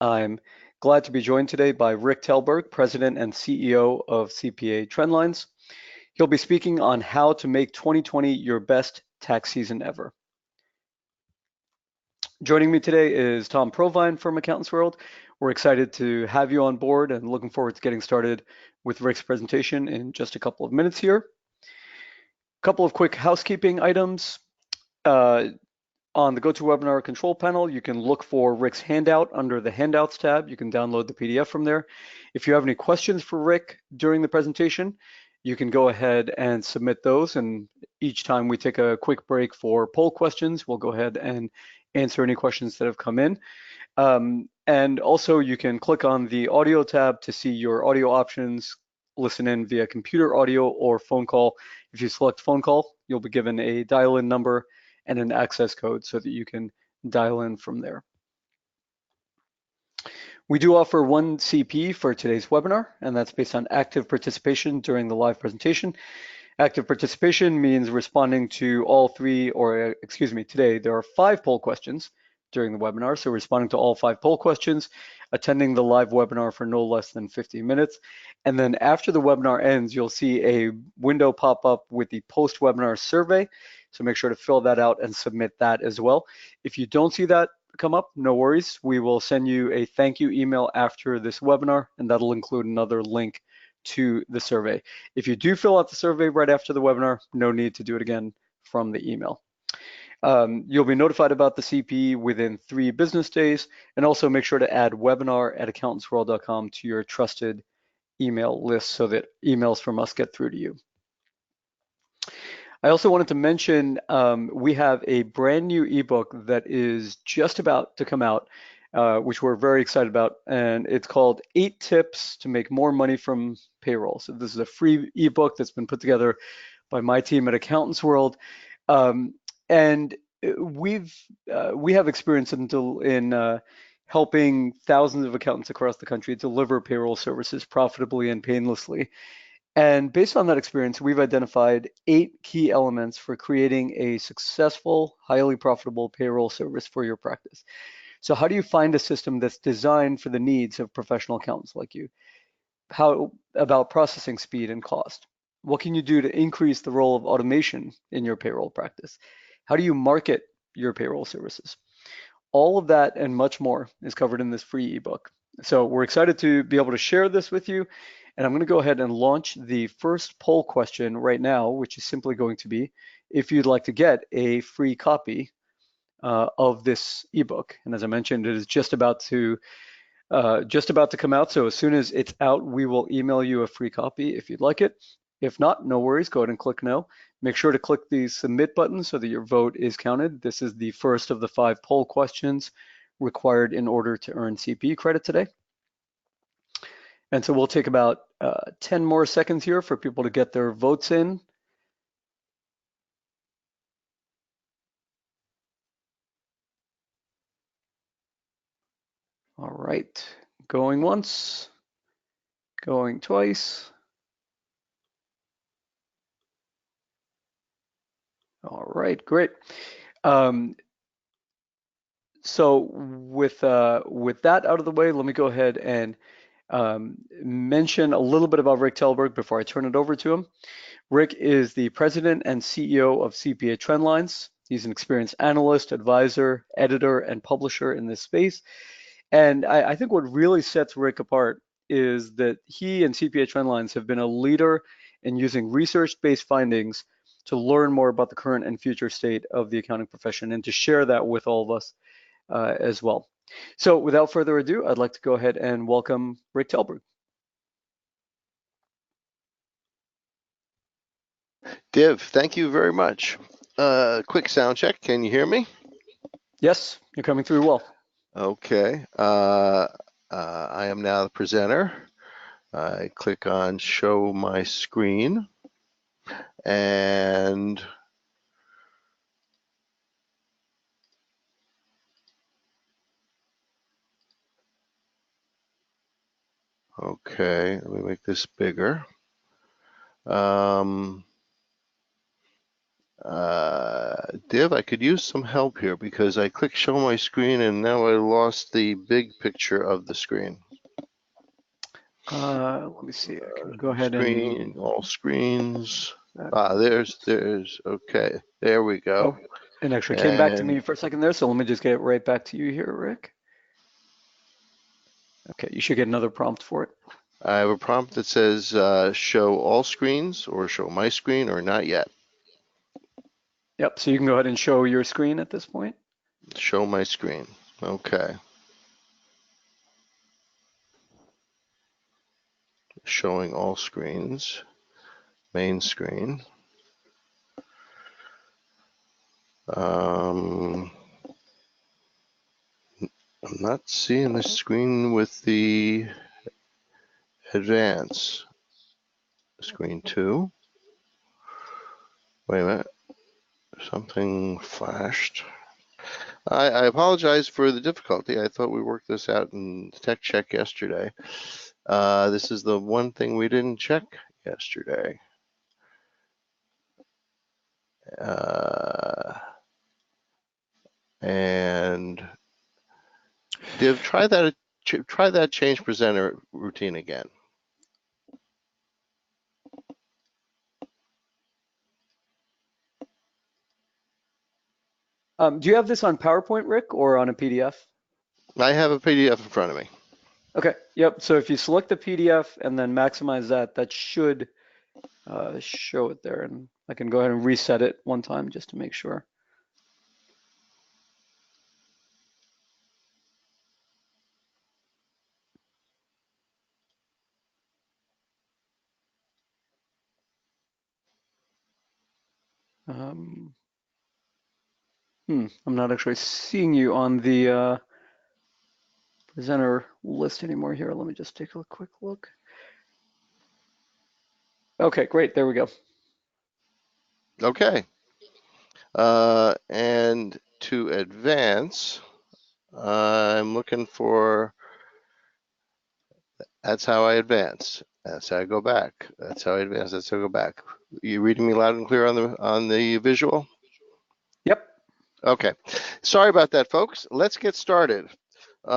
I'm glad to be joined today by Rick Telberg, President and CEO of CPA Trendlines. He'll be speaking on how to make 2020 your best tax season ever. Joining me today is Tom Provine from Accountants World. We're excited to have you on board and looking forward to getting started with Rick's presentation in just a couple of minutes here. A couple of quick housekeeping items. On the GoToWebinar control panel, you can look for Rick's handout under the Handouts tab. You can download the PDF from there. If you have any questions for Rick during the presentation, you can go ahead and submit those. And each time we take a quick break for poll questions, we'll go ahead and answer any questions that have come in. And also, you can click on the audio tab to see your audio options, listen in via computer audio or phone call. If you select phone call, you'll be given a dial-in number and an access code so that you can dial in from there. We do offer one CP for today's webinar, and that's based on active participation during the live presentation. Active participation means responding to all three, or excuse me, today there are 5 poll questions during the webinar, so responding to all 5 poll questions, attending the live webinar for no less than 50 minutes. And then after the webinar ends, you'll see a window pop up with the post-webinar survey. So make sure to fill that out and submit that as well. If you don't see that come up, no worries. We will send you a thank you email after this webinar, and that'll include another link to the survey. If you do fill out the survey right after the webinar, no need to do it again from the email. You'll be notified about the CP within 3 business days, and also make sure to add webinar@accountantsworld.com to your trusted email list so that emails from us get through to you. I also wanted to mention we have a brand new ebook that is just about to come out, which we're very excited about, and it's called 8 Tips to Make More Money from Payroll. So this is a free ebook that's been put together by my team at Accountants World. And we have experience in helping thousands of accountants across the country deliver payroll services profitably and painlessly. And based on that experience, we've identified 8 key elements for creating a successful, highly profitable payroll service for your practice. So how do you find a system that's designed for the needs of professional accountants like you? How about processing speed and cost? What can you do to increase the role of automation in your payroll practice? How do you market your payroll services? All of that and much more is covered in this free ebook. So we're excited to be able to share this with you. And I'm going to go ahead and launch the first poll question right now, which is simply going to be if you'd like to get a free copy of this ebook. And as I mentioned, it is just about to come out. So as soon as it's out, we will email you a free copy if you'd like it. If not, no worries, go ahead and click no. Make sure to click the submit button so that your vote is counted. This is the first of the 5 poll questions required in order to earn CP credit today. And so we'll take about 10 more seconds here for people to get their votes in. All right, going once, going twice. All right, great. So with that out of the way, let me go ahead and mention a little bit about Rick Telberg before I turn it over to him. Rick is the president and CEO of CPA Trendlines. He's an experienced analyst, advisor, editor, and publisher in this space. And I think what really sets Rick apart is that he and CPA Trendlines have been a leader in using research-based findings to learn more about the current and future state of the accounting profession and to share that with all of us as well. So without further ado, I'd like to go ahead and welcome Rick Telberg. Div, thank you very much. Quick sound check. Can you hear me? Yes, you're coming through well. Okay. I am now the presenter. I click on show my screen and okay, let me make this bigger. Div, I could use some help here because I clicked show my screen and now I lost the big picture of the screen. Let me see. I can go ahead Screen, and. all screens. There's, okay. There we go. Oh, it actually came back to And me for a second there, so let me just get it right back to you here, Rick. Okay, you should get another prompt for it. I have a prompt that says show all screens or show my screen or not yet. Yep, so you can go ahead and show your screen at this point. Show my screen. Okay. Showing all screens. Main screen. I'm not seeing the screen with the advance. Screen 2. Wait a minute. Something flashed. I apologize for the difficulty. I thought we worked this out in tech check yesterday. This is the one thing we didn't check yesterday. And Div, try that change presenter routine again. Do you have this on PowerPoint, Rick, or on a PDF? I have a PDF in front of me. Okay, yep. So if you select the PDF and then maximize that, that should show it there. And I can go ahead and reset it one time just to make sure. I'm not actually seeing you on the presenter list anymore here. Let me just take a quick look. Okay, great. There we go. Okay. And to advance, I'm looking for, that's how I advance. That's how I go back. That's how I advance. That's how I go back. You reading me loud and clear on the visual? Yep. Okay. Sorry about that, folks. Let's get started. We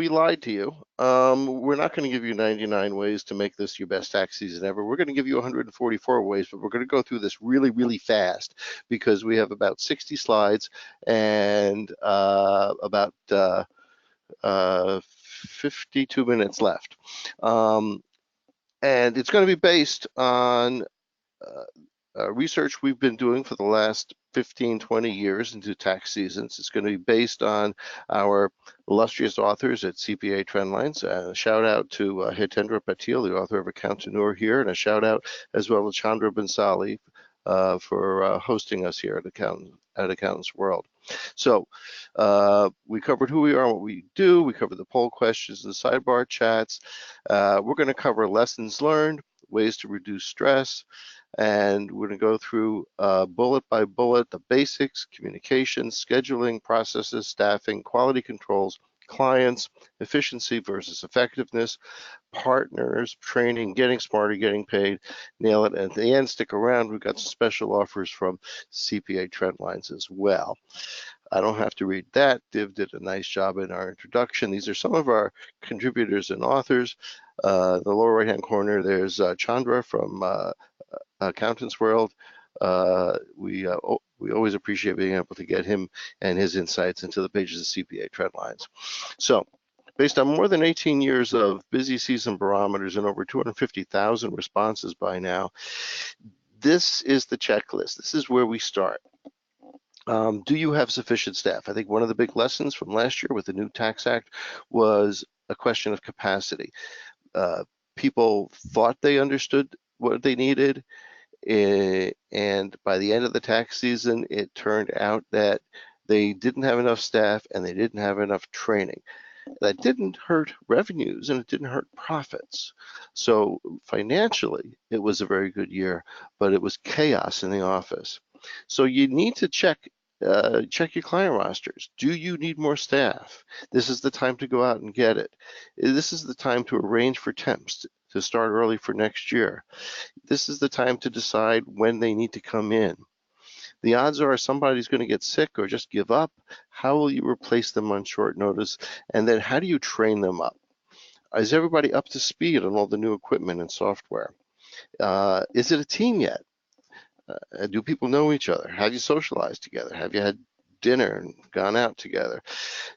lied to you. We're not going to give you 99 ways to make this your best tax season ever. We're going to give you 144 ways, but we're going to go through this really, really fast because we have about 60 slides and about 52 minutes left. And it's going to be based on research we've been doing for the last 15, 20 years into tax seasons. It's going to be based on our illustrious authors at CPA Trendlines. A shout out to Hitendra Patil, the author of Accountaneur here, and a shout out as well to Chandra Bansali for hosting us here at Accountants World. So we covered who we are and what we do. We covered the poll questions, the sidebar chats. We're going to cover lessons learned, ways to reduce stress, and we're going to go through bullet by bullet the basics: communication, scheduling, processes, staffing, quality controls, clients, efficiency versus effectiveness, partners, training, getting smarter, getting paid, nail it. And at the end, stick around. We've got some special offers from CPA Trendlines as well. I don't have to read that. Div did a nice job in our introduction. These are some of our contributors and authors. In the lower right-hand corner, there's Chandra from Accountants World. We always appreciate being able to get him and his insights into the pages of CPA Trendlines. So, based on more than 18 years of busy season barometers and over 250,000 responses by now, this is the checklist. This is where we start. Do you have sufficient staff? I think one of the big lessons from last year with the new Tax Act was a question of capacity. People thought they understood what they needed, and by the end of the tax season, it turned out that they didn't have enough staff and they didn't have enough training. That didn't hurt revenues and it didn't hurt profits. So financially, it was a very good year, but it was chaos in the office. So you need to check your client rosters. Do you need more staff? This is the time to go out and get it. This is the time to arrange for temps to start early for next year. This is the time to decide when they need to come in. The odds are somebody's going to get sick or just give up. How will you replace them on short notice? And then how do you train them up? Is everybody up to speed on all the new equipment and software? Is it a team yet? Do people know each other? Have you socialized together? Have you had dinner and gone out together?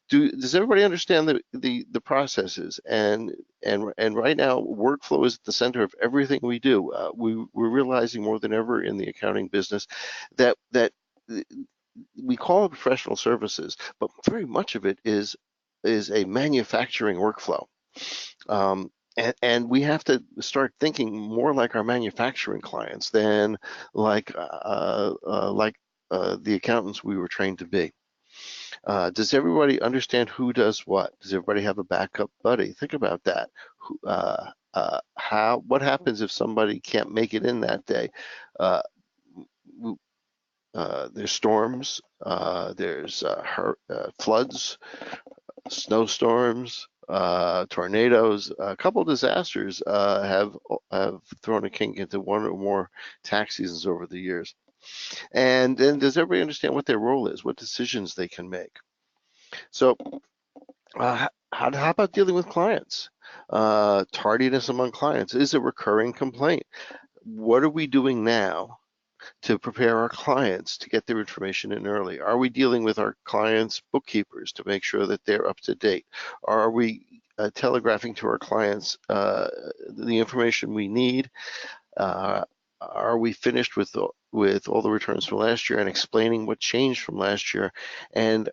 Does everybody understand the processes? And right now, workflow is at the center of everything we do. We're realizing more than ever in the accounting business that we call it professional services, but very much of it is a manufacturing workflow. And we have to start thinking more like our manufacturing clients than like the accountants we were trained to be. Does everybody understand who does what? Does everybody have a backup buddy? Think about that. What happens if somebody can't make it in that day? There's storms, there's floods, snowstorms, tornadoes. A couple of disasters have thrown a kink into one or more tax seasons over the years. And then does everybody understand what their role is, what decisions they can make? So how about dealing with clients? Tardiness among clients is a recurring complaint. What are we doing now to prepare our clients to get their information in early? Are we dealing with our clients' bookkeepers to make sure that they're up to date? Are we telegraphing to our clients the information we need? Are we finished with all the returns from last year and explaining what changed from last year? And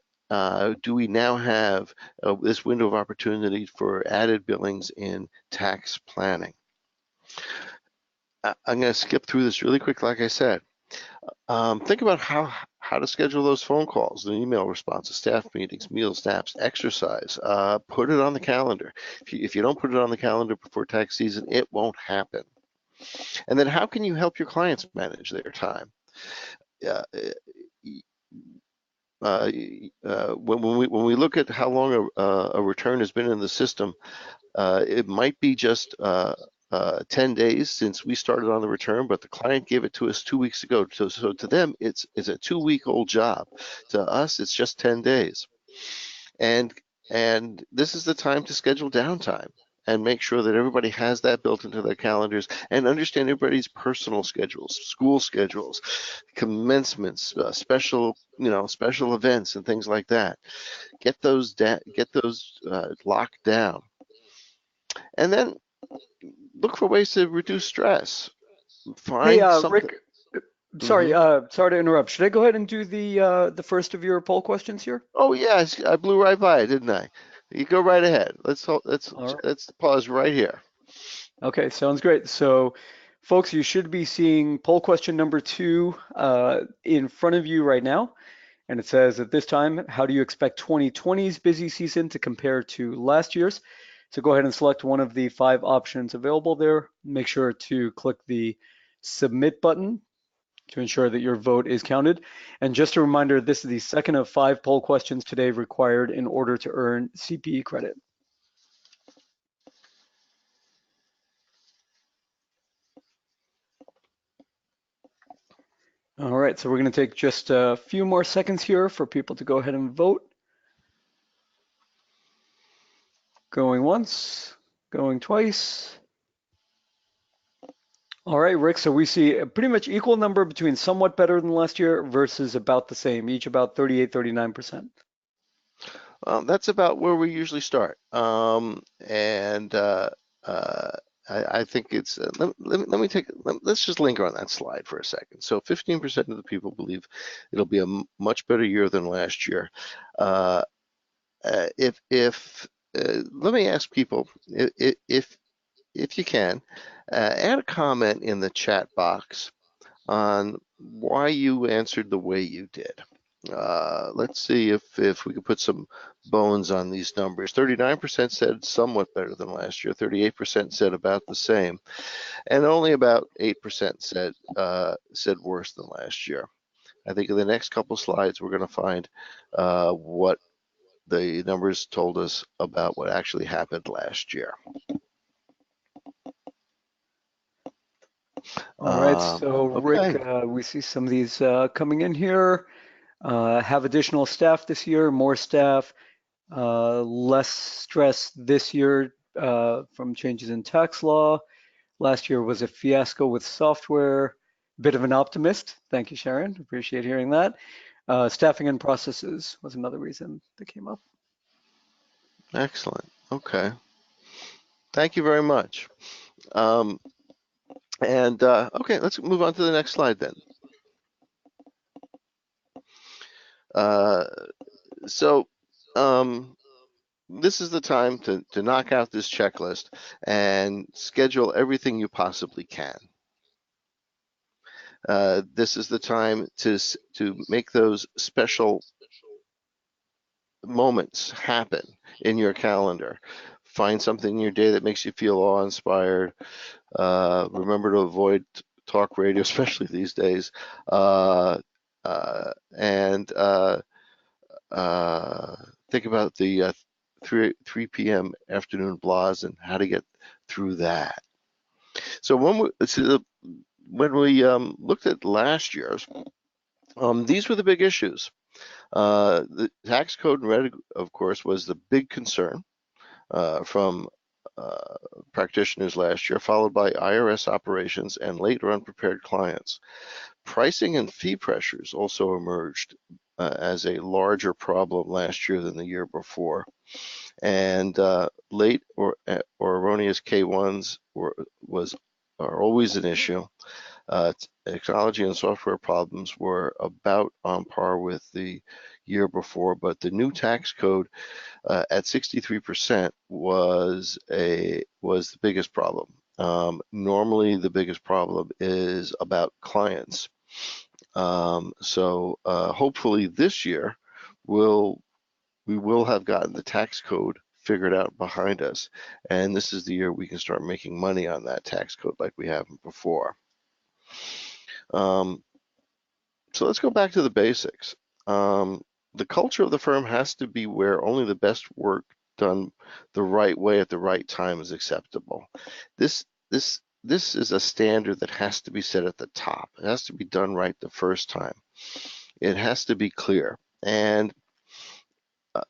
do we now have this window of opportunity for added billings in tax planning? I'm going to skip through this really quick, like I said. Think about how to schedule those phone calls, the email responses, staff meetings, meals, naps, exercise. Put it on the calendar. If you don't put it on the calendar before tax season, it won't happen. And then how can you help your clients manage their time? When we look at how long a return has been in the system, it might be just 10 days since we started on the return, but the client gave it to us 2 weeks ago. So to them, it's a 2-week-old job. To us, it's just 10 days. And this is the time to schedule downtime and make sure that everybody has that built into their calendars and understand everybody's personal schedules, school schedules, commencements, special events and things like that. Get those locked down. And then look for ways to reduce stress. Find something. Rick, sorry, sorry to interrupt. Should I go ahead and do the first of your poll questions here? Oh yes, I blew right by it, didn't I? You go right ahead. Let's pause right here. Okay, sounds great. So, folks, you should be seeing poll question number 2 in front of you right now. And it says, at this time, how do you expect 2020's busy season to compare to last year's? So go ahead and select one of the 5 options available there. Make sure to click the submit button to ensure that your vote is counted. And just a reminder, this is the second of 5 poll questions today required in order to earn CPE credit. All right, so we're going to take just a few more seconds here for people to go ahead and vote. Going once, going twice. All right, Rick, so we see a pretty much equal number between somewhat better than last year versus about the same, each about 38, 39%. That's about where we usually start. I think it's, let's just linger on that slide for a second. So 15% of the people believe it'll be a much better year than last year. Let me ask people, if you can, add a comment in the chat box on why you answered the way you did. Let's see if we could put some bones on these numbers. 39% said somewhat better than last year. 38% said about the same, and only about 8% said worse than last year. I think in the next couple slides we're going to find what the numbers told us about what actually happened last year. All right, so Rick, Okay. we see some of these coming in here. Have additional staff this year, more staff, less stress this year from changes in tax law. Last year was a fiasco with software. Bit of an optimist. Thank you, Sharon. Appreciate hearing that. Staffing and processes was another reason that came up. Excellent. Okay. Thank you very much. Um, okay, let's move on to the next slide then. Uh, so this is the time to knock out this checklist and schedule everything you possibly can. This is the time to make those special moments happen in your calendar. Find something in your day that makes you feel awe-inspired. Remember to avoid talk radio, especially these days. And think about the 3 p.m. afternoon blahs and how to get through that. So when we looked at last year's, these were the big issues. The tax code in red, of course, was the big concern from practitioners last year, followed by IRS operations and late or unprepared clients. Pricing and fee pressures also emerged as a larger problem last year than the year before. And late or erroneous K1s are always an issue. Technology and software problems were about on par with the year before, but the new tax code at 63% was the biggest problem. Normally, the biggest problem is about clients. So hopefully this year we will have gotten the tax code figured out behind us, and this is the year we can start making money on that tax code like we haven't before. So let's go back to the basics. The culture of the firm has to be where only the best work done the right way at the right time is acceptable. This is a standard that has to be set at the top. It has to be done right the first time. It has to be clear, and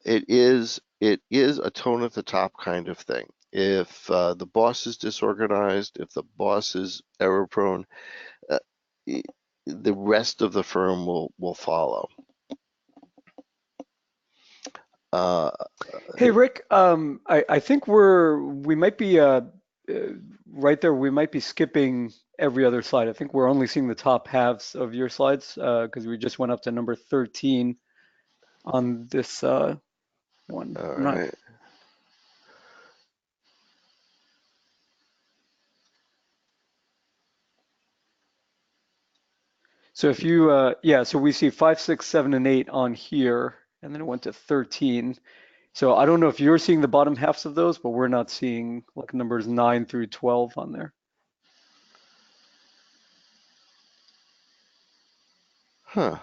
it is a tone at the top kind of thing. If the boss is disorganized, if the boss is error prone, the rest of the firm will follow. Hey, Rick, I think we might be right there. We might be skipping every other slide. I think we're only seeing the top halves of your slides because we just went up to number 13 on this one. All I'm not. right. So if you, yeah, so we see 5, 6, 7, and 8 on here, and then it went to 13. So I don't know if you're seeing the bottom halves of those, but we're not seeing like numbers 9 through 12 on there. Huh.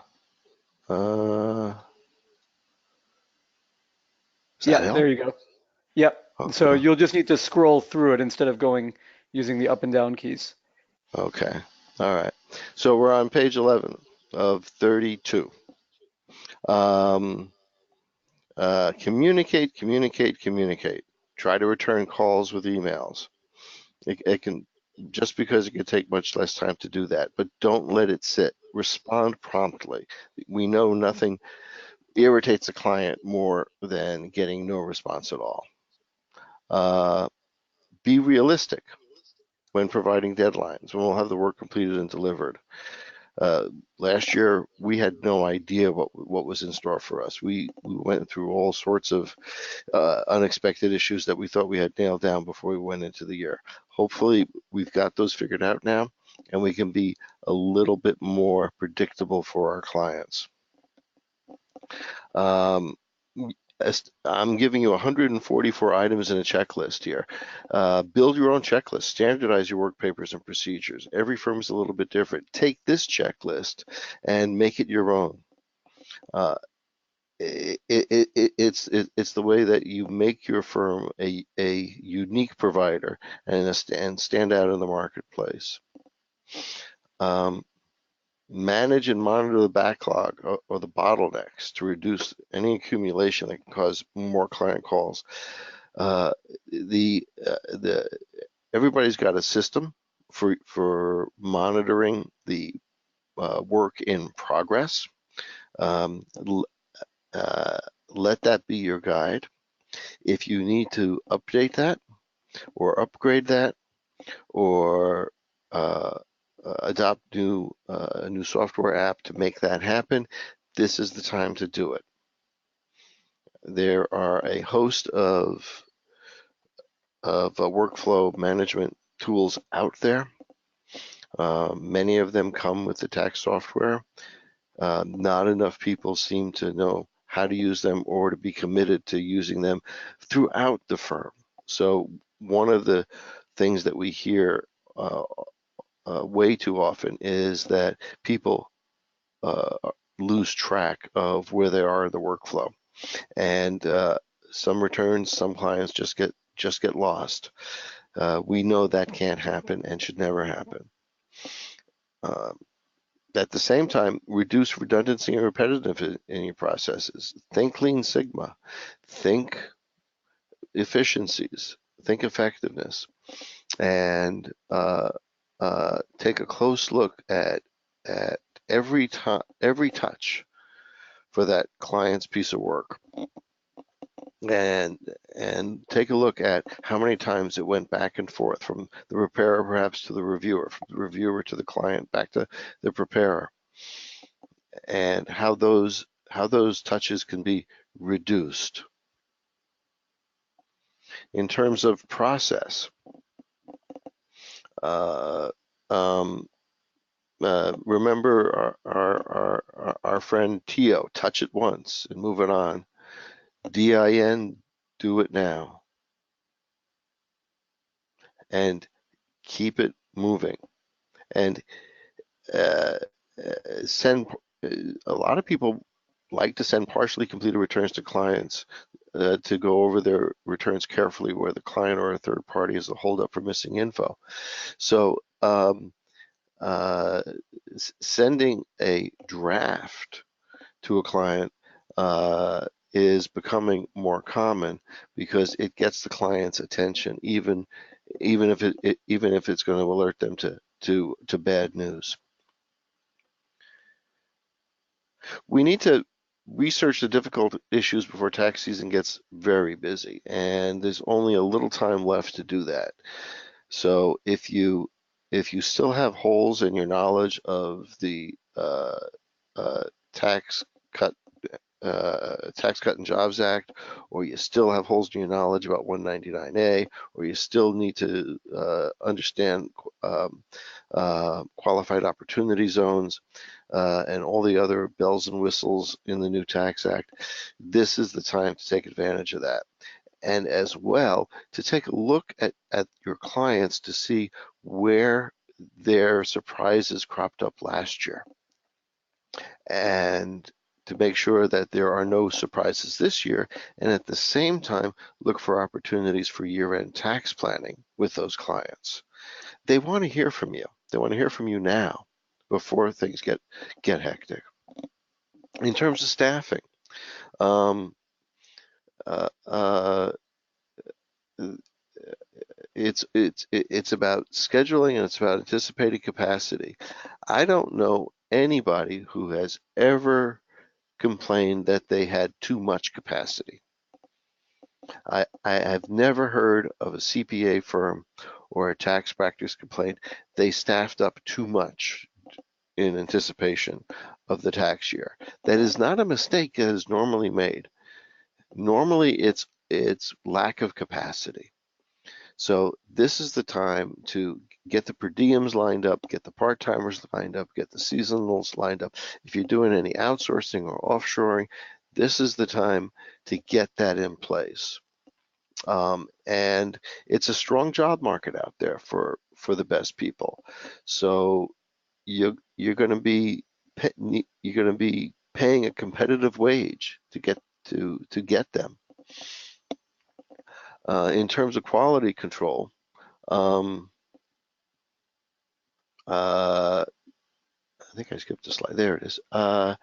Does Yeah, that there help? you go. Yep. So Okay. you'll just need to scroll through it instead of going using the up and down keys. Okay. All right. So we're on page 11 of 32. Communicate, communicate, communicate. Try to return calls with emails. It can, just because it can take much less time to do that, but don't let it sit. Respond promptly. We know nothing irritates a client more than getting no response at all. Be realistic when providing deadlines, when we'll have the work completed and delivered. Last year, we had no idea what was in store for us. We went through all sorts of unexpected issues that we thought we had nailed down before we went into the year. Hopefully, we've got those figured out now, and we can be a little bit more predictable for our clients. I'm giving you 144 items in a checklist here. Build your own checklist, standardize your work papers and procedures. Every firm is a little bit different. Take this checklist and make it your own. It's the way that you make your firm a unique provider and stand out in the marketplace. Manage and monitor the backlog or the bottlenecks to reduce any accumulation that can cause more client calls. Everybody's got a system for monitoring the work in progress. Let that be your guide. If you need to update that or upgrade that or adopt a new software app to make that happen, this is the time to do it. There are a host of workflow management tools out there. Many of them come with the tax software. Not enough people seem to know how to use them or to be committed to using them throughout the firm. So one of the things that we hear way too often is that people lose track of where they are in the workflow, and some returns, some clients just get lost. We know that can't happen and should never happen. At the same time, reduce redundancy and repetitiveness in your processes. Think Lean Sigma, think efficiencies, think effectiveness, and take a close look at every touch for that client's piece of work, and take a look at how many times it went back and forth from the preparer perhaps to the reviewer, from the reviewer to the client, back to the preparer, and how those touches can be reduced. In terms of process, remember our friend Tio, touch it once and move it on. DIN, do it now. And keep it moving. And send, a lot of people like to send partially completed returns to clients to go over their returns carefully where the client or a third party is a holdup for missing info. So sending a draft to a client is becoming more common because it gets the client's attention, even if it's going to alert them to bad news. We need to research the difficult issues before tax season gets very busy, and there's only a little time left to do that. So if you still have holes in your knowledge of the Tax Cut and Jobs Act, or you still have holes in your knowledge about 199A, or you still need to understand qualified opportunity zones and all the other bells and whistles in the new Tax Act, this is the time to take advantage of that. And as well, to take a look at your clients to see where their surprises cropped up last year, and to make sure that there are no surprises this year, and at the same time, look for opportunities for year-end tax planning with those clients. They want to hear from you. They want to hear from you now before things get hectic. In terms of staffing, it's about scheduling and it's about anticipating capacity. I don't know anybody who has ever complained that they had too much capacity. I have never heard of a CPA firm or a tax practice complaint they staffed up too much in anticipation of the tax year. That is not a mistake that is normally made. Normally it's lack of capacity. So this is the time to get the per diems lined up, get the part-timers lined up, get the seasonals lined up. If you're doing any outsourcing or offshoring, this is the time to get that in place. And it's a strong job market out there for the best people. So you're going to be paying a competitive wage to get them. In terms of quality control, I think I skipped a slide. There it is. Uh,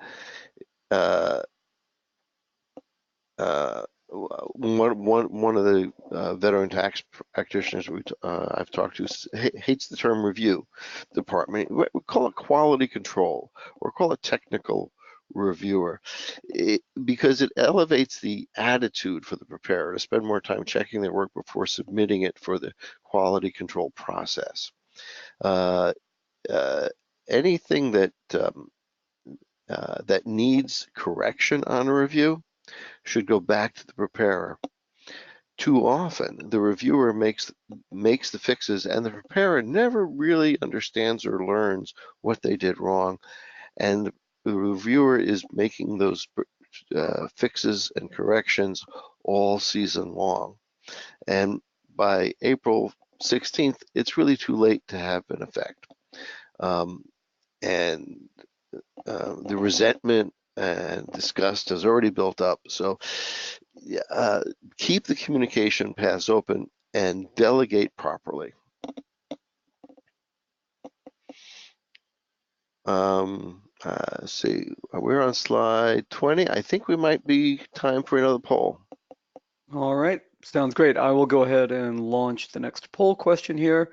one of the veteran tax practitioners I've talked to hates the term review department. We call it quality control or call it technical reviewer because it elevates the attitude for the preparer to spend more time checking their work before submitting it for the quality control process. Uh, Anything that needs correction on a review should go back to the preparer. Too often, the reviewer makes the fixes, and the preparer never really understands or learns what they did wrong, and the reviewer is making those fixes and corrections all season long. And by April 16th, it's really too late to have an effect. And the resentment and disgust has already built up. So keep the communication paths open and delegate properly. Let's see, we're on slide 20. I think we might be time for another poll. All right, sounds great. I will go ahead and launch the next poll question here.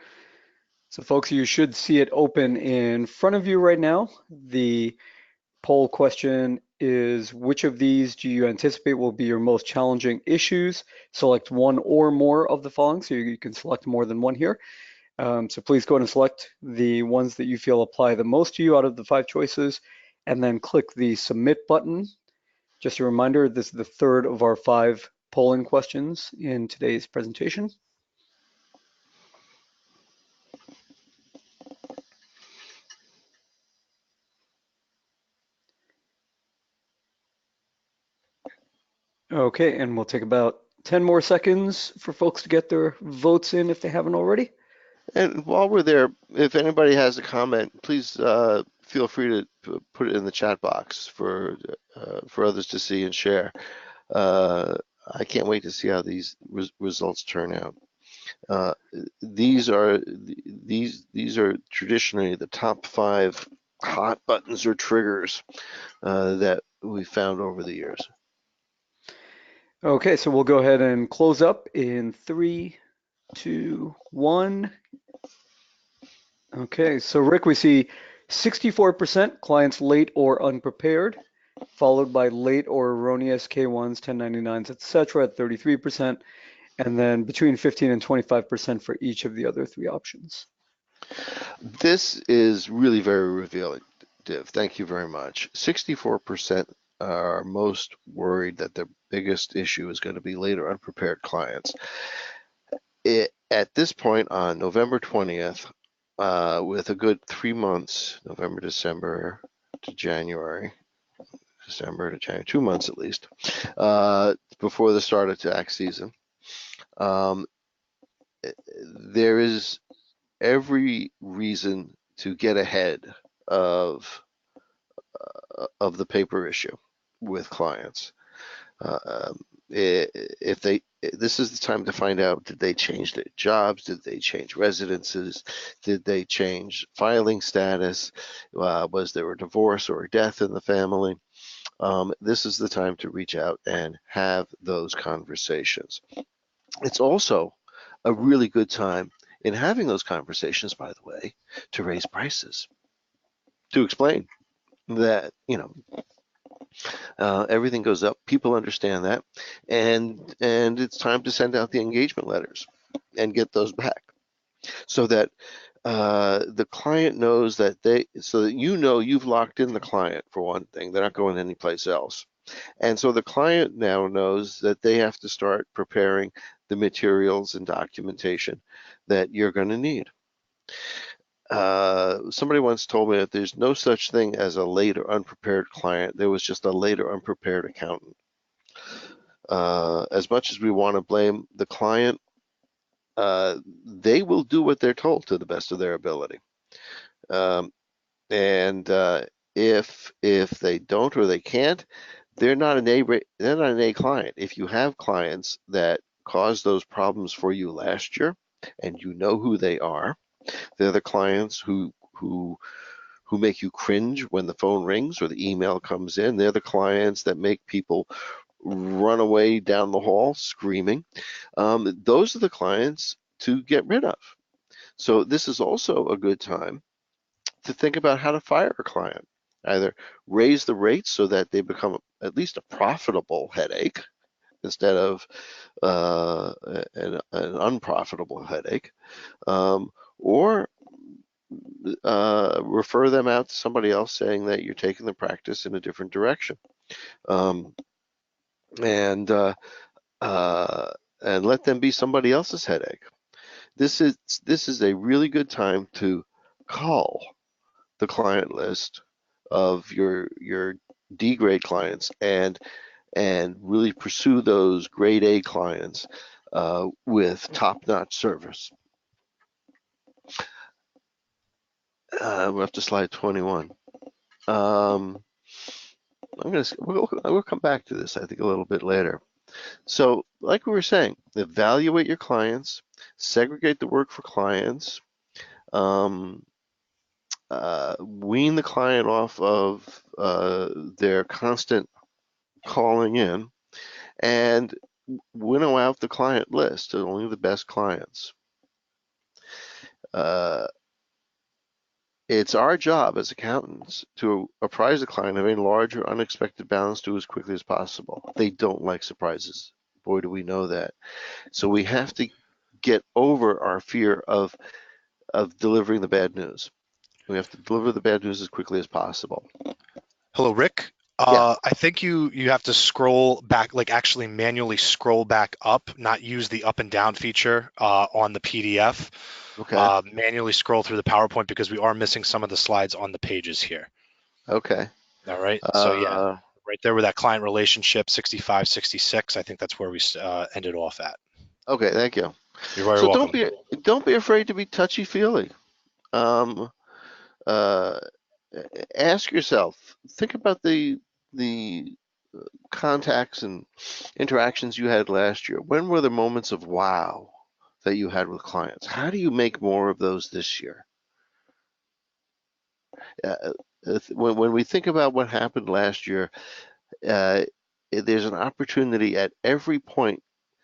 So folks, you should see it open in front of you right now. The poll question is, which of these do you anticipate will be your most challenging issues? Select one or more of the following, so you can select more than one here. So please go ahead and select the ones that you feel apply the most to you out of the 5 choices, and then click the submit button. Just a reminder, this is the third of our 5 polling questions in today's presentation. Okay, and we'll take about 10 more seconds for folks to get their votes in if they haven't already. And while we're there, if anybody has a comment, please feel free to put it in the chat box for others to see and share. I can't wait to see how these results turn out. These are traditionally the top 5 hot buttons or triggers that we found over the years. Okay, so we'll go ahead and close up in 3, 2, 1. Okay, so Rick, we see 64% clients late or unprepared, followed by late or erroneous K1s, 1099s, etc. at 33%, and then between 15 and 25% for each of the other 3 options. This is really very revealing, Div. Thank you very much. 64% are most worried that their biggest issue is going to be late or unprepared clients. At this point on November 20th, with a good 3 months, November, December to January, 2 months at least, before the start of tax season, there is every reason to get ahead of the paper issue with clients. This is the time to find out, did they change their jobs? Did they change residences? Did they change filing status? Was there a divorce or a death in the family? This is the time to reach out and have those conversations. It's also a really good time in having those conversations, by the way, to raise prices, to explain that, everything goes up. People understand that, and it's time to send out the engagement letters and get those back, so that the client knows that you've locked in the client for one thing. They're not going anyplace else. And so the client now knows that they have to start preparing the materials and documentation that you're going to need. Somebody once told me that there's no such thing as a late or unprepared client. There was just a late or unprepared accountant. As much as we want to blame the client, they will do what they're told to the best of their ability. If they don't or they can't, they're not an A client. If you have clients that caused those problems for you last year, and you know who they are, they're the clients who who make you cringe when the phone rings or the email comes in. They're the clients that make people run away down the hall screaming. Those are the clients to get rid of. So this is also a good time to think about how to fire a client. Either raise the rates so that they become at least a profitable headache instead of an unprofitable headache, or refer them out to somebody else saying that you're taking the practice in a different direction. Um, and let them be somebody else's headache. This is a really good time to cull the client list of your D grade clients and really pursue those grade A clients with top-notch service. We're up to slide 21. We'll come back to this, I think, a little bit later. So, like we were saying, evaluate your clients, segregate the work for clients, wean the client off of their constant calling in, and winnow out the client list to only the best clients. It's our job as accountants to apprise the client of any large or unexpected balance due as quickly as possible. They don't like surprises. Boy, do we know that. So we have to get over our fear of delivering the bad news. We have to deliver the bad news as quickly as possible. Hello, Rick. Yeah. I think you have to scroll back, like actually manually scroll back up, not use the up and down feature on the PDF. Okay. Manually scroll through the PowerPoint because we are missing some of the slides on the pages here. Okay. All right. So yeah, right there with that client relationship, 65, 66. I think that's where we ended off at. Okay. Thank you. You're very So welcome. don't be afraid to be touchy-feely. Ask yourself, think about the contacts and interactions you had last year. When were the moments of wow that you had with clients? How do you make more of those this year? When we think about what happened last year, there's an opportunity at every point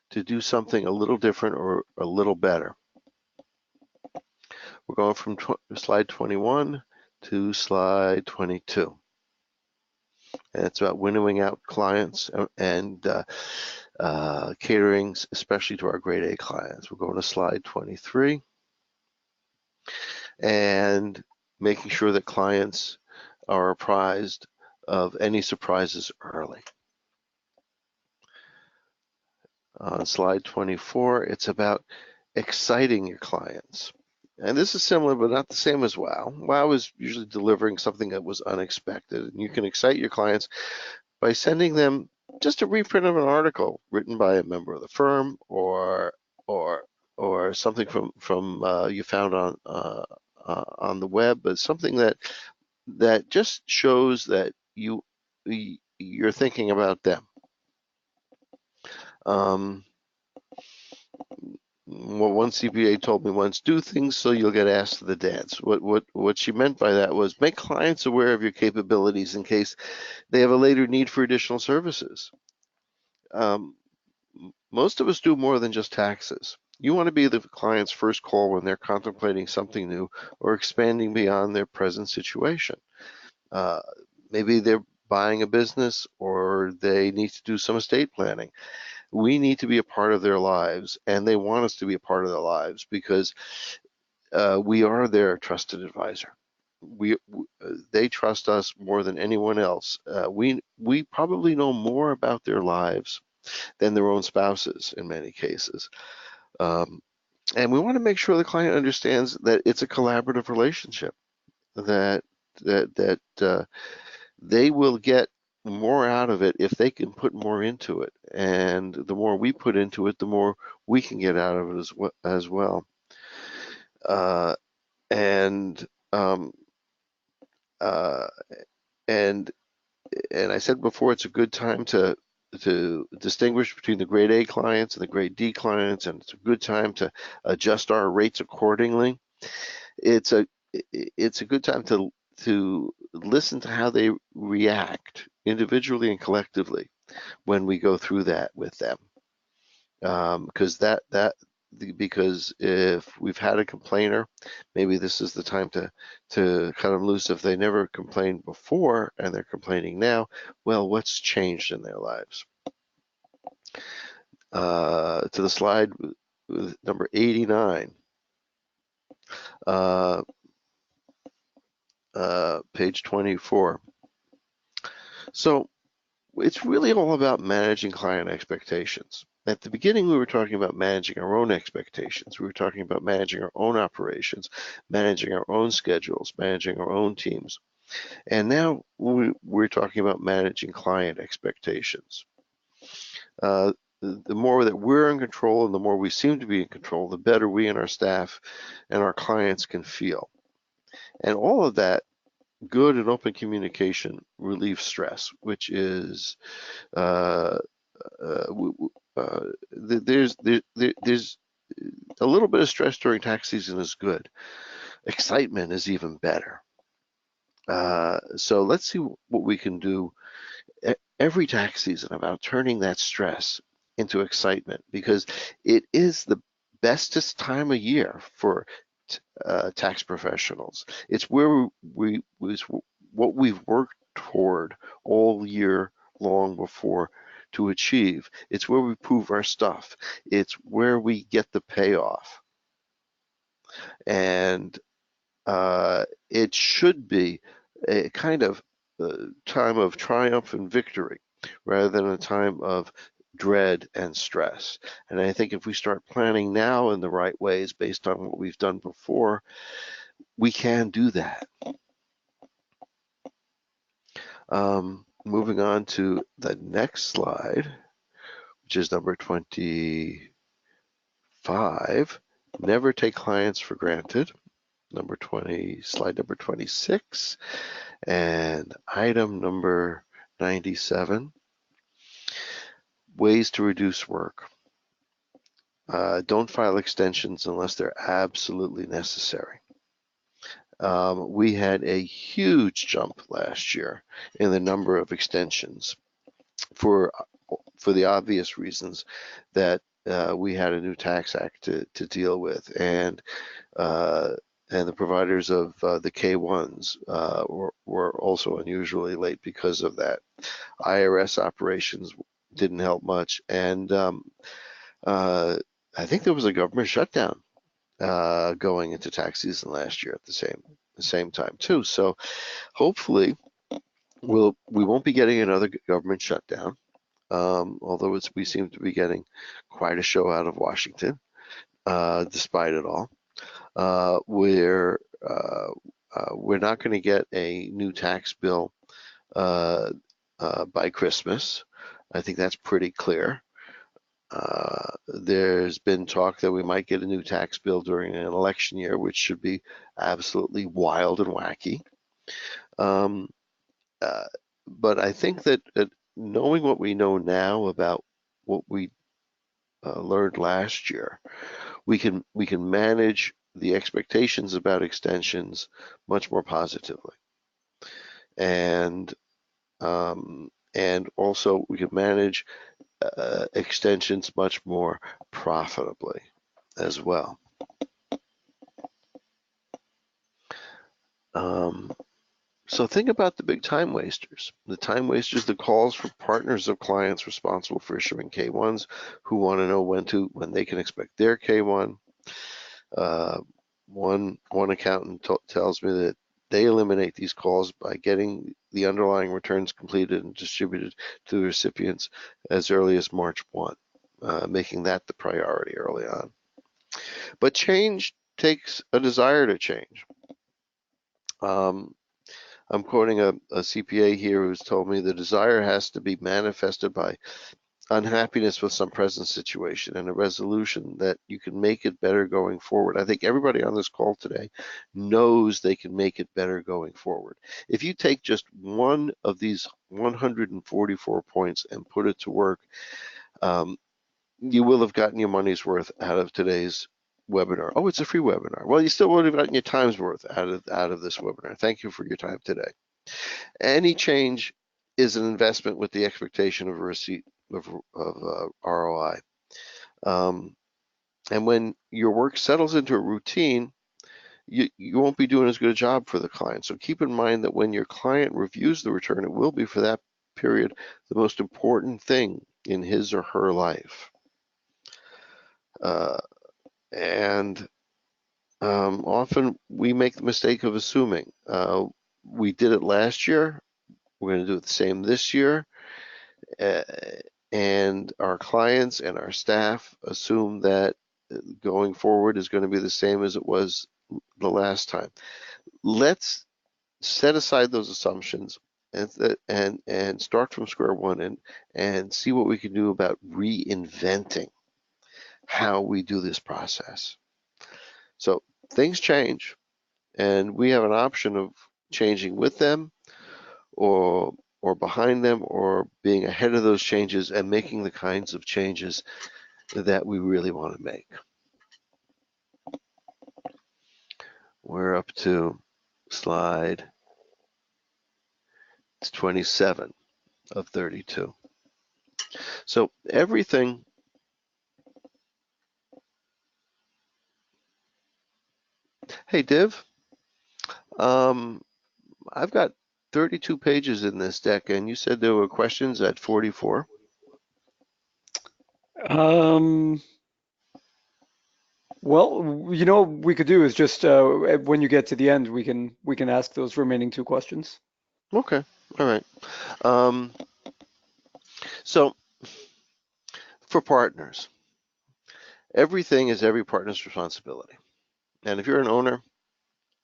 to do something a little different or a little better. We're going from slide 21 to slide 22. And it's about winnowing out clients and catering, especially to our grade A clients. We're going to slide 23 and making sure that clients are apprised of any surprises early. On slide 24, it's about exciting your clients. And this is similar, but not the same as WOW. WOW is usually delivering something that was unexpected. And you can excite your clients by sending them just a reprint of an article written by a member of the firm or something from you found on the web, but something that just shows that you're thinking about them. Well, one CPA told me once, do things so you'll get asked to the dance. What she meant by that was make clients aware of your capabilities in case they have a later need for additional services. Most of us do more than just taxes. You want to be the client's first call when they're contemplating something new or expanding beyond their present situation. Maybe they're buying a business or they need to do some estate planning. We need to be a part of their lives, and they want us to be a part of their lives because we are their trusted advisor. They trust us more than anyone else. We probably know more about their lives than their own spouses in many cases. And we want to make sure the client understands that it's a collaborative relationship, that they will get more out of it if they can put more into it. And the more we put into it, the more we can get out of it as well. And I said before, it's a good time to distinguish between the grade A clients and the grade D clients, and it's a good time to adjust our rates accordingly. It's a it's a good time to listen to how they react individually and collectively when we go through that with them. Because because if we've had a complainer, maybe this is the time to cut them loose. If they never complained before and they're complaining now, well, what's changed in their lives? To the slide with number 89, page 24. So it's really all about managing client expectations. At the beginning, we were talking about managing our own expectations. We were talking about managing our own operations, managing our own schedules, managing our own teams. And now we're talking about managing client expectations. The more that we're in control and the more we seem to be in control, the better we and our staff and our clients can feel. And all of that good and open communication relieves stress, which is there's a little bit of stress during tax season is good. Excitement is even better. So let's see what we can do every tax season about turning that stress into excitement, because it is the bestest time of year for tax professionals. It's where what we've worked toward all year long before to achieve. It's where we prove our stuff. It's where we get the payoff. And it should be a kind of time of triumph and victory rather than a time of dread and stress. And I think if we start planning now in the right ways based on what we've done before, we can do that. Moving on to the next slide, which is number 25. Never take clients for granted. Slide number 26, and item number 97. Ways to reduce work. Don't file extensions unless they're absolutely necessary. We had a huge jump last year in the number of extensions for the obvious reasons that we had a new tax act to deal with, and the providers of the K-1s were also unusually late because of that. IRS operations didn't help much, and I think there was a government shutdown going into tax season last year at the same time too. So hopefully we won't be getting another government shutdown, although we seem to be getting quite a show out of Washington, despite it all. We're not going to get a new tax bill by Christmas. I think that's pretty clear. There's been talk that we might get a new tax bill during an election year, which should be absolutely wild and wacky. But I think that knowing what we know now about what we learned last year, we can manage the expectations about extensions much more positively, and also we can manage extensions much more profitably as well. So think about the big time wasters. The time wasters, the calls for partners of clients responsible for issuing K-1s who want to know when they can expect their K-1. One accountant tells me that they eliminate these calls by getting the underlying returns completed and distributed to the recipients as early as March 1, making that the priority early on. But change takes a desire to change. I'm quoting a CPA here who's told me the desire has to be manifested by unhappiness with some present situation and a resolution that you can make it better going forward. I think everybody on this call today knows they can make it better going forward. If you take just one of these 144 points and put it to work, you will have gotten your money's worth out of today's webinar. Oh, it's a free webinar. Well, you still would have gotten your time's worth out of this webinar. Thank you for your time today. Any change is an investment with the expectation of a receipt of ROI. And when your work settles into a routine, you won't be doing as good a job for the client. So keep in mind that when your client reviews the return, it will be for that period the most important thing in his or her life. Often we make the mistake of assuming we did it last year, we're going to do it the same this year, and our clients and our staff assume that going forward is going to be the same as it was the last time. Let's set aside those assumptions and start from square one and see what we can do about reinventing how we do this process. So things change, and we have an option of changing with them or behind them, or being ahead of those changes and making the kinds of changes that we really want to make. We're up to slide 27 of 32. So everything Hey, Div, I've got 32 pages in this deck, and you said there were questions at 44. Well, you know, what we could do is just when you get to the end, we can ask those remaining two questions. Okay, all right. So for partners, everything is every partner's responsibility. And if you're an owner,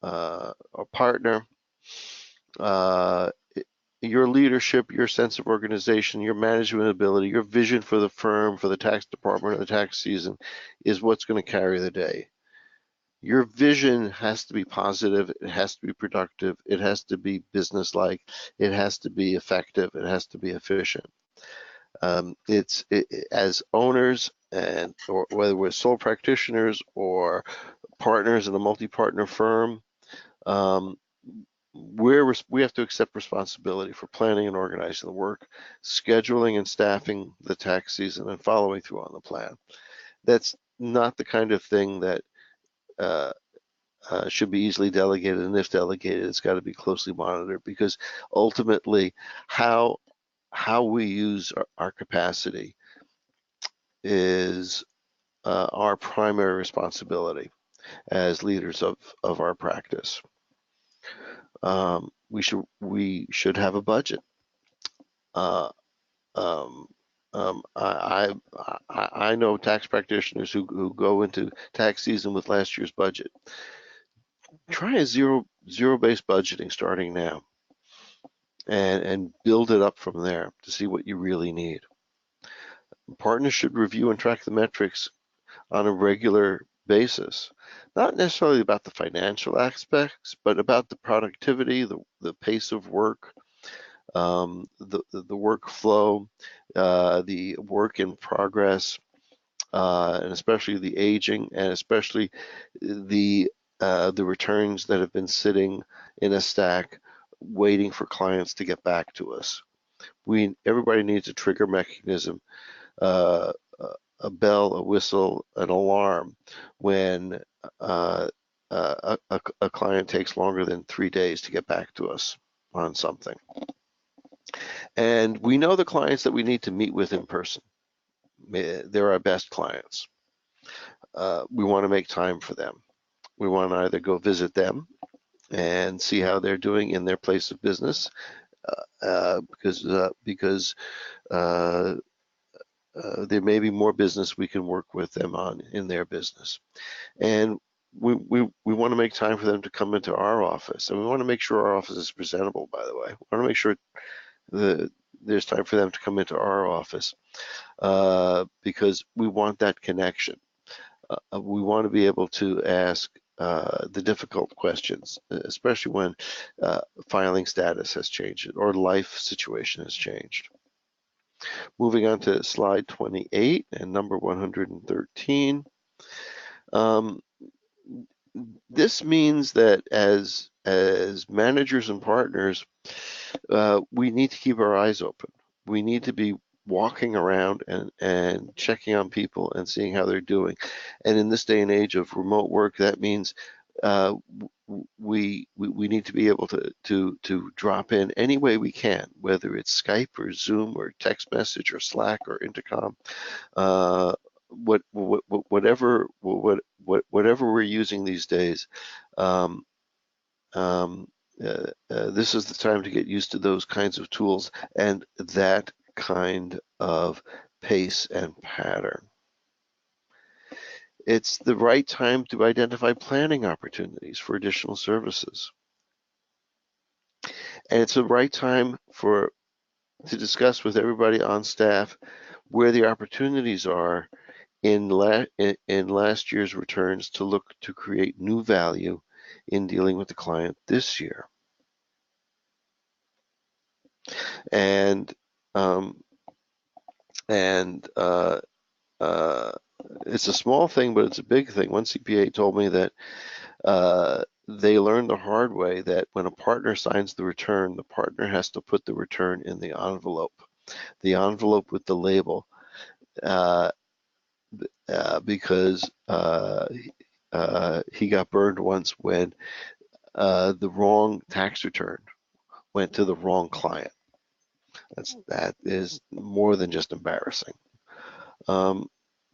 a partner, your leadership, your sense of organization, your management ability, your vision for the firm, for the tax department, or the tax season is what's going to carry the day. Your vision has to be positive, it has to be productive, it has to be business-like, it has to be effective, it has to be efficient. As owners, or whether we're sole practitioners or partners in a multi-partner firm, we have to accept responsibility for planning and organizing the work, scheduling and staffing the tax season, and following through on the plan. That's not the kind of thing that should be easily delegated, and if delegated, it's got to be closely monitored, because ultimately how we use our capacity is our primary responsibility as leaders of our practice. We should have a budget. I know tax practitioners who go into tax season with last year's budget. Try a zero-based budgeting starting now, and build it up from there to see what you really need. Partners should review and track the metrics on a regular basis, not necessarily about the financial aspects, but about the productivity, the pace of work, the workflow, the work in progress, and especially the aging, and especially the returns that have been sitting in a stack waiting for clients to get back to us. Everybody needs a trigger mechanism, a bell, a whistle, an alarm when a client takes longer than 3 days to get back to us on something. And we know the clients that we need to meet with in person. They're our best clients. We want to make time for them. We want to either go visit them and see how they're doing in their place of business, because there may be more business we can work with them on in their business. And we want to make time for them to come into our office, and we want to make sure our office is presentable, by the way. We want to make sure there's time for them to come into our office, because we want that connection. We want to be able to ask the difficult questions, especially when filing status has changed or life situation has changed. Moving on to slide 28 and number 113. Um, this means that as managers and partners, we need to keep our eyes open. We need to be walking around and checking on people and seeing how they're doing. And in this day and age of remote work, that means uh, we need to be able to drop in any way we can, whether it's Skype or Zoom or text message or Slack or Intercom, whatever we're using these days. Um, um, this is the time to get used to those kinds of tools and that kind of pace and pattern. It's the right time to identify planning opportunities for additional services. And it's the right time to discuss with everybody on staff where the opportunities are in last year's returns to look to create new value in dealing with the client this year. And it's a small thing, but it's a big thing. One CPA told me that they learned the hard way that when a partner signs the return, the partner has to put the return in the envelope with the label, because he got burned once when the wrong tax return went to the wrong client. That is more than just embarrassing.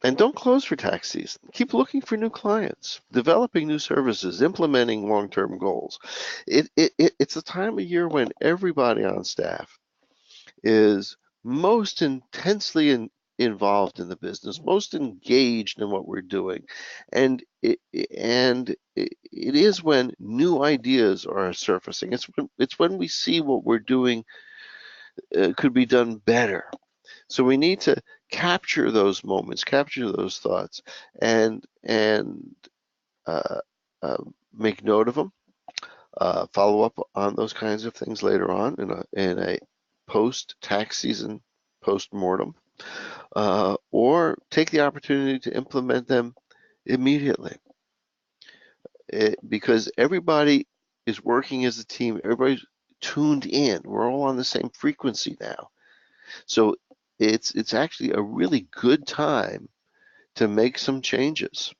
And don't close for tax season. Keep looking for new clients, developing new services, implementing long-term goals. It's a time of year when everybody on staff is most intensely involved in the business, most engaged in what we're doing. And it is when new ideas are surfacing. It's when we see what we're doing could be done better. So we need to capture those moments, capture those thoughts, and uh, make note of them. Follow up on those kinds of things later on in a post-tax season post-mortem, or take the opportunity to implement them immediately. Because everybody is working as a team, everybody's tuned in. We're all on the same frequency now. So it's actually a really good time to make some changes.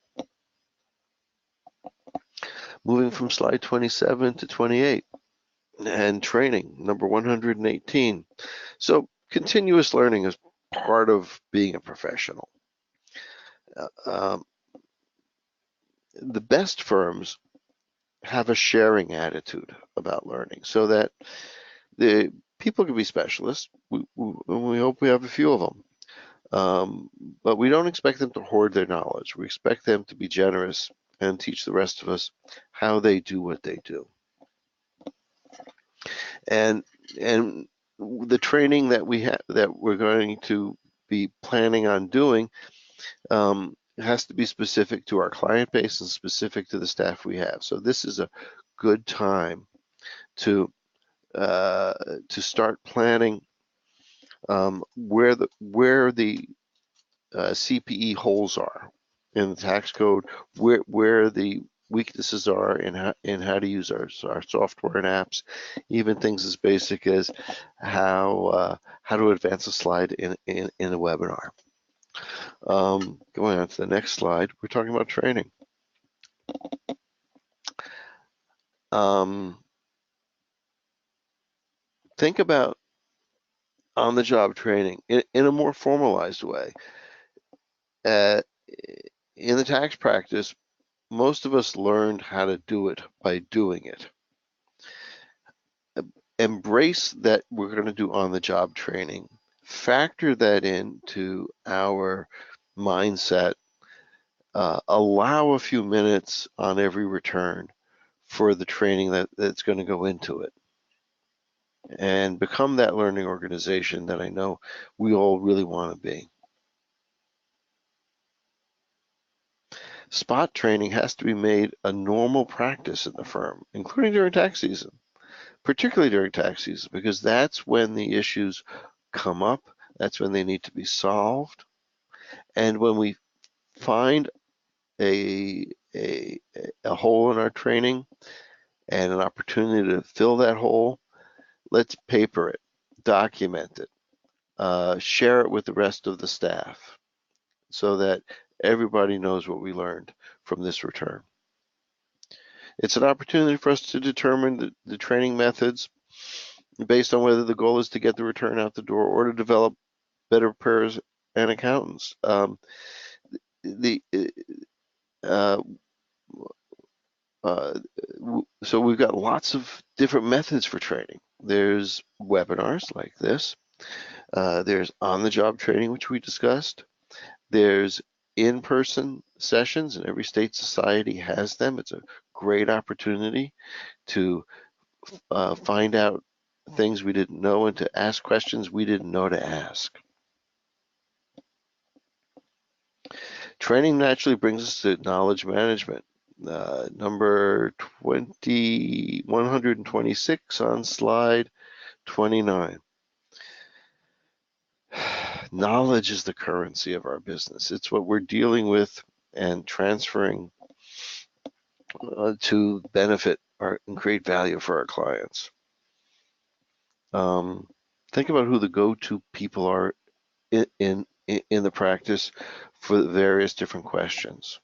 Moving from slide 27 to 28, and training, number 118. So continuous learning is part of being a professional. The best firms have a sharing attitude about learning so that the people can be specialists. We hope we have a few of them. But we don't expect them to hoard their knowledge. We expect them to be generous and teach the rest of us how they do what they do. And the training that we're going to be planning on doing has to be specific to our client base and specific to the staff we have. So this is a good time to start planning where the CPE holes are in the tax code, where the weaknesses are in how to use our software and apps, even things as basic as how to advance a slide in a webinar. Going on to the next slide, we're talking about training. Think about on-the-job training in a more formalized way. In the tax practice, most of us learned how to do it by doing it. Embrace that we're going to do on-the-job training. Factor that into our mindset. Allow a few minutes on every return for the training that's going to go into it. And become that learning organization that I know we all really want to be. Spot training has to be made a normal practice in the firm, including during tax season, particularly during tax season, because that's when the issues come up, that's when they need to be solved. And when we find a hole in our training and an opportunity to fill that hole, let's paper it, document it, share it with the rest of the staff so that everybody knows what we learned from this return. It's an opportunity for us to determine the training methods based on whether the goal is to get the return out the door or to develop better preparers and accountants. So we've got lots of different methods for training. There's webinars like this. There's on-the-job training, which we discussed. There's in-person sessions, and every state society has them. It's a great opportunity to find out things we didn't know and to ask questions we didn't know to ask. Training naturally brings us to knowledge management. Number 126 on slide 29. Knowledge is the currency of our business. It's what we're dealing with and transferring to benefit and create value for our clients. Think about who the go-to people are in the practice for the various different questions.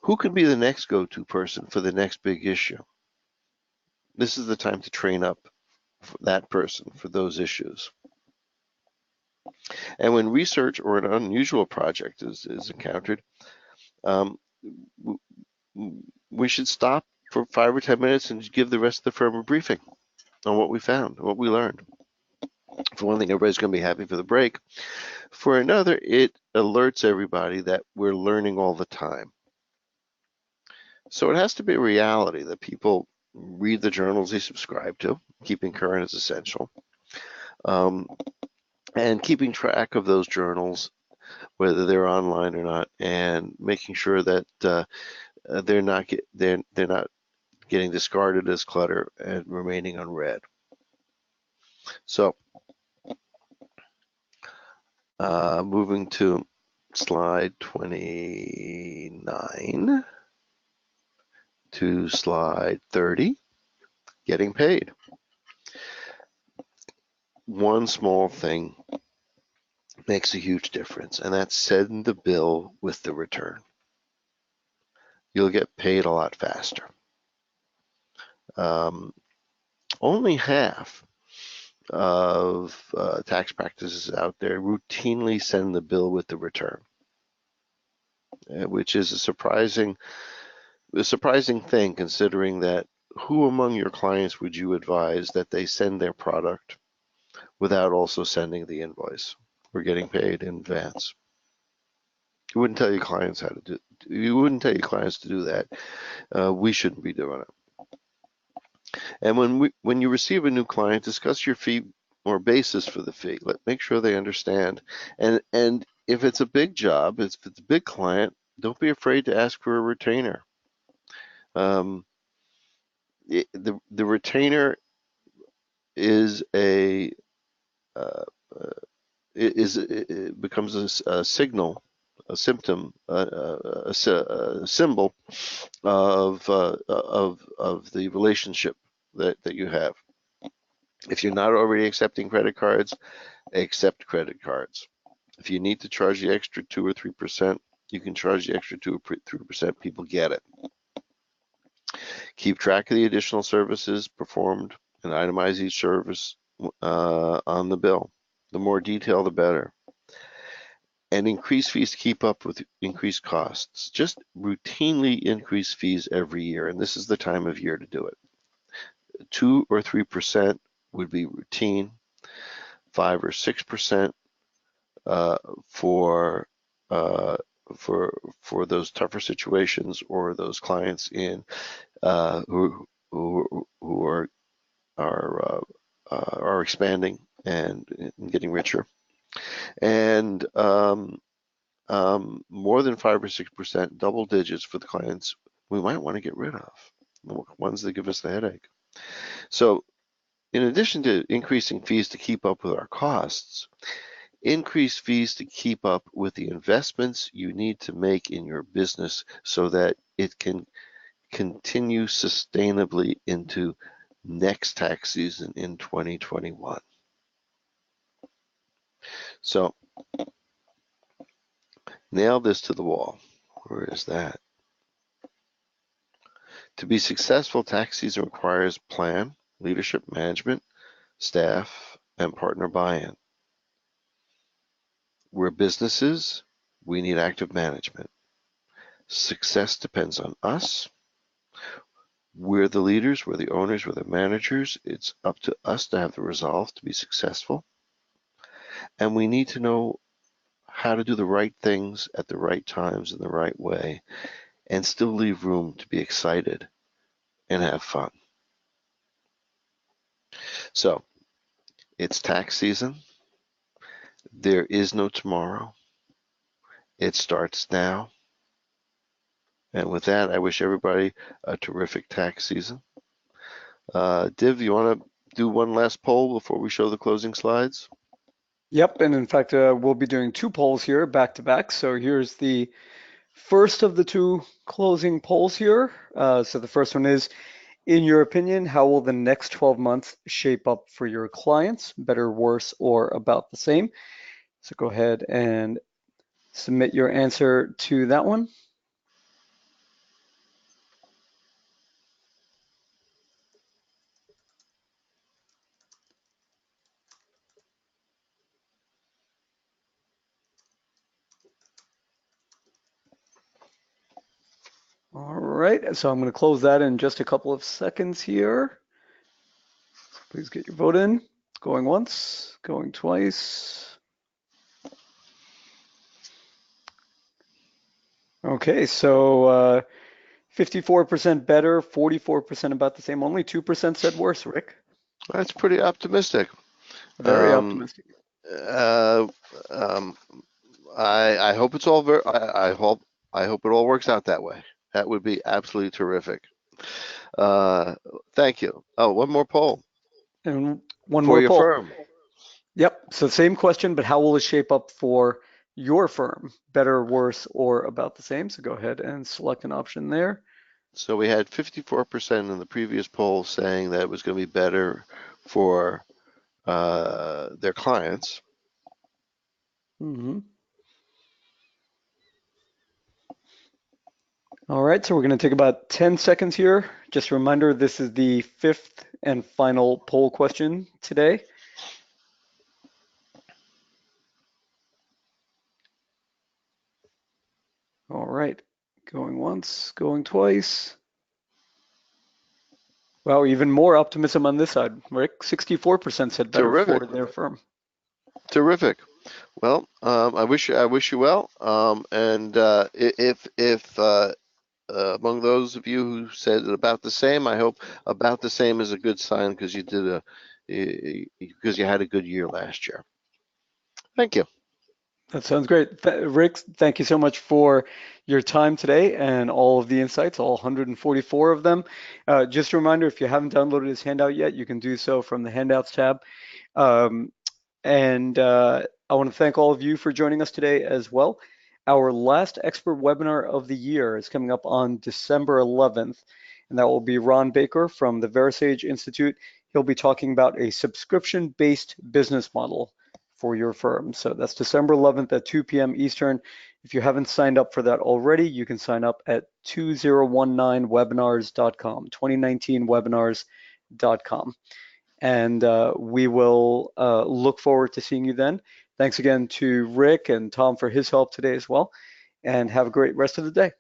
Who can be the next go-to person for the next big issue? This is the time to train up that person for those issues. And when research or an unusual project is encountered, we should stop for 5 or 10 minutes and give the rest of the firm a briefing on what we found, what we learned. For one thing, everybody's going to be happy for the break. For another, it alerts everybody that we're learning all the time. So it has to be a reality that people read the journals they subscribe to. Keeping current is essential. And keeping track of those journals, whether they're online or not, and making sure that they're not getting discarded as clutter and remaining unread. So moving to slide 29 to slide 30, getting paid. One small thing makes a huge difference, and that's send the bill with the return. You'll get paid a lot faster. Only half of tax practices out there routinely send the bill with the return, which is a surprising thing, considering that who among your clients would you advise that they send their product without also sending the invoice? We're getting paid in advance. You wouldn't tell your clients how to do. You wouldn't tell your clients to do that. We shouldn't be doing it. And when you receive a new client, discuss your fee or basis for the fee. Make sure they understand. And if it's a big job, if it's a big client, don't be afraid to ask for a retainer. The retainer is it becomes a signal, a symptom, a symbol of the relationship that you have. If you're not already accepting credit cards, accept credit cards. If you need to charge the extra 2 or 3%, you can charge the extra 2 or 3%. People get it. Keep track of the additional services performed and itemize each service on the bill. The more detail, the better. And increase fees to keep up with increased costs. Just routinely increase fees every year, and this is the time of year to do it. 2 or 3% would be routine. 5 or 6% for those tougher situations or those clients in who are expanding and getting richer, and more than 5 or 6%, double digits for the clients we might want to get rid of, the ones that give us the headache. So in addition to increasing fees to keep up with our costs, Increase fees to keep up with the investments you need to make in your business so that it can continue sustainably into next tax season in 2021. So nail this to the wall. Where is that? To be successful, tax season requires plan, leadership, management, staff, and partner buy-in. We're businesses, we need active management. Success depends on us. We're the leaders, we're the owners, we're the managers. It's up to us to have the resolve to be successful. And we need to know how to do the right things at the right times in the right way and still leave room to be excited and have fun. So it's tax season. There is no tomorrow. It starts now. And with that, I wish everybody a terrific tax season. Div, you want to do one last poll before we show the closing slides? Yep, and in fact, we'll be doing 2 polls here back to back. So here's the first of the 2 closing polls here. So the first one is, in your opinion, how will the next 12 months shape up for your clients? Better, worse, or about the same? So go ahead and submit your answer to that one. All right, so I'm going to close that in just a couple of seconds here. So please get your vote in. Going once, going twice. Okay, so 54% better, 44% about the same. Only 2% said worse, Rick. That's pretty optimistic. Very optimistic. I hope it's all I hope it all works out that way. That would be absolutely terrific. Thank you. Oh, one more poll. And one for more your poll. firm. Yep, so same question, but how will it shape up for your firm? Better, worse, or about the same? So go ahead and select an option there. So we had 54% in the previous poll saying that it was going to be better for their clients. All right, so we're going to take about 10 seconds here. Just a reminder, this is the 5th and final poll question today. All right, going once, going twice. Wow, even more optimism on this side, Rick. 64% said better Terrific. for their firm. Terrific. Well, I wish you well. And if among those of you who said about the same, I hope about the same is a good sign because you did because you had a good year last year. Thank you. That sounds great. Rick, thank you so much for your time today and all of the insights, all 144 of them. Just a reminder, if you haven't downloaded this handout yet, you can do so from the Handouts tab. And I want to thank all of you for joining us today as well. Our last expert webinar of the year is coming up on December 11th, and that will be Ron Baker from the VeriSage Institute. He'll be talking about a subscription-based business model for your firm. So that's December 11th at 2 p.m. Eastern. If you haven't signed up for that already, you can sign up at 2019webinars.com, 2019webinars.com. And we will look forward to seeing you then. Thanks again to Rick and Tom for his help today as well. And have a great rest of the day.